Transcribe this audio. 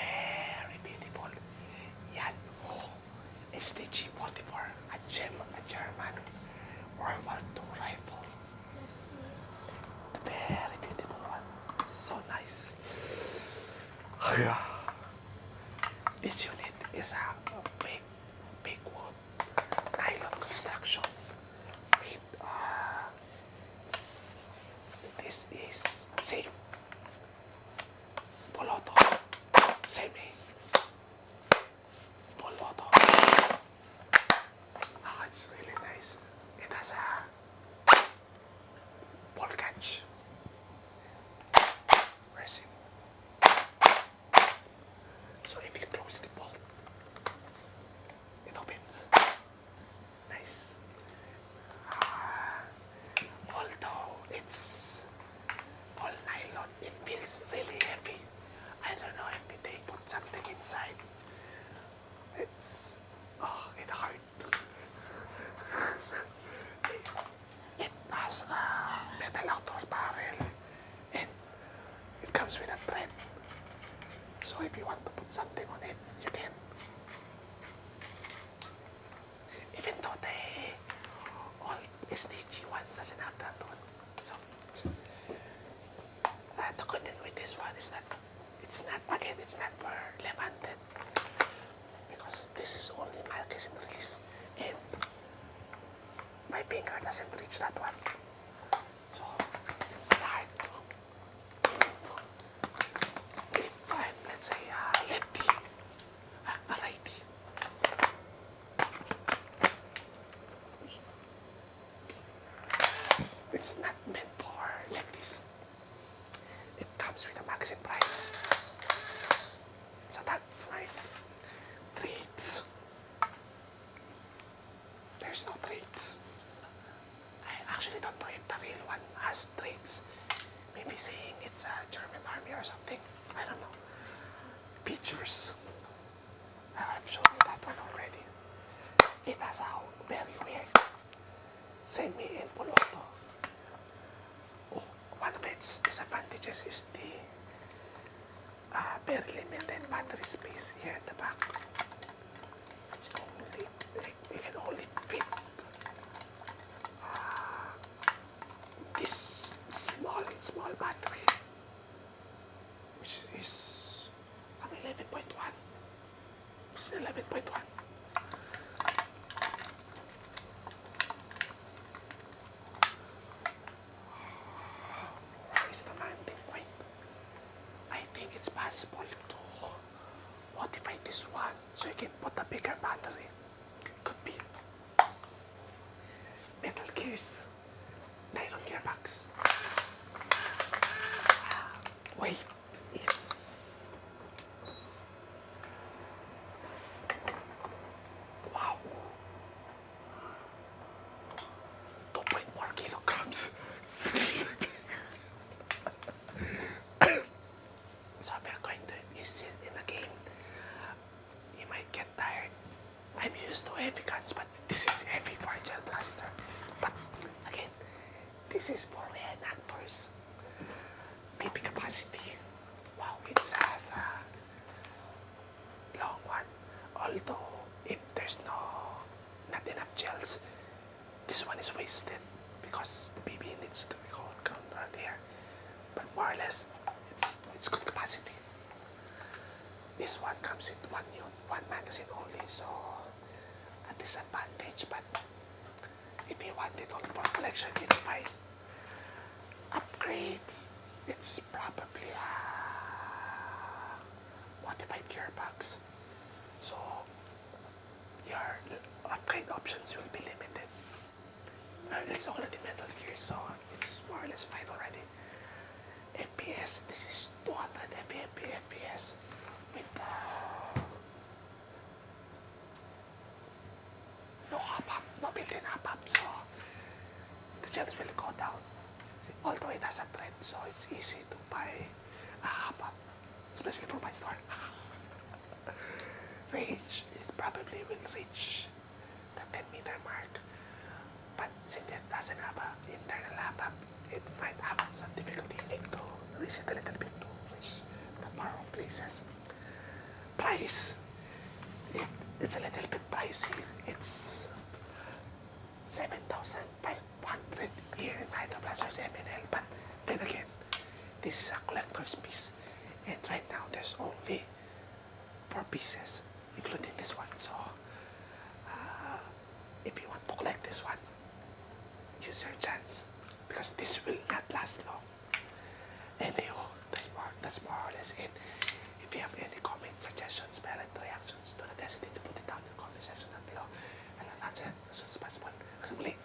Very beautiful. Yan. Oh, STG 44. A German World War II rifle. Very beautiful one. So nice. Yeah. This unit is a big wood nylon construction with this is safe. Full auto. Semi. Full auto. Oh, it's really nice. It has a ball catch. Where's it? So if you close the bolt, it opens. Nice. Although it's all nylon, it feels really heavy. I don't know if they put something inside. It's it hurt. It has a metal outdoor barrel and it comes with a thread. So if you want to put something on it, you can. Even though the old STG ones doesn't have that one. So the good thing with this one is that it's not for left-handed because this is only magazine release and my finger doesn't reach that one. So it's hard to if I'm, let's say, a lefty, a righty. It's not meant for lefties. It comes with a magazine primer. So that's nice. Treats. There's no treats. I actually don't know if the real one has treats. Maybe saying it's a German army or something. I don't know. Features. I've shown you that one already. It has a very weird semi and full auto. Oh, one of its disadvantages is the very limited battery space here at the back. It's only, it can only fit this small battery, which is 11.1. It's 11.1. Where is the mounting point? I think it's possible to modify this one so you can put a bigger battery. Could be. Metal gears. Nylon gearbox. Weight is... Wow. 2.4 kilograms. So if you're going to use it in a game, you might get tired. I'm used to heavy guns, but this is heavy for a gel blaster. But again, this is for reenactors. PP capacity. Wow, it has a long one. Although, if there's not enough gels, this one is wasted because the BB needs to be grown right here. But more or less, it's good capacity. This one comes with one magazine only, so a disadvantage. But if you want it all for collection, it's fine. Upgrades, it's probably a modified gearbox, so your upgrade options will be limited. It's already Metal Gear, so it's more or less fine already. FPS, this is 200 FPS with no hop-up, no built-in hop-up, so the chance will go down. Although it has a thread, so it's easy to buy a hop-up, especially for my store. Range, it probably will reach the 10-meter mark, but since it doesn't have an internal hop-up, it might have some difficulty. You need to raise it a little bit to reach the far places. price, it's a little bit pricey. It's 7,500 here in Hydro Plus or MNL. But then again, this is a collector's piece. And right now, there's only 4 pieces, including this one. So, if you want to collect this one, use your chance. Because this will not last long. Anyhow, that's more or less it. If you have any comments, suggestions, parent reactions, do not hesitate to put it down in the comment section down below. And I'll answer it as soon as possible. Kasi muli,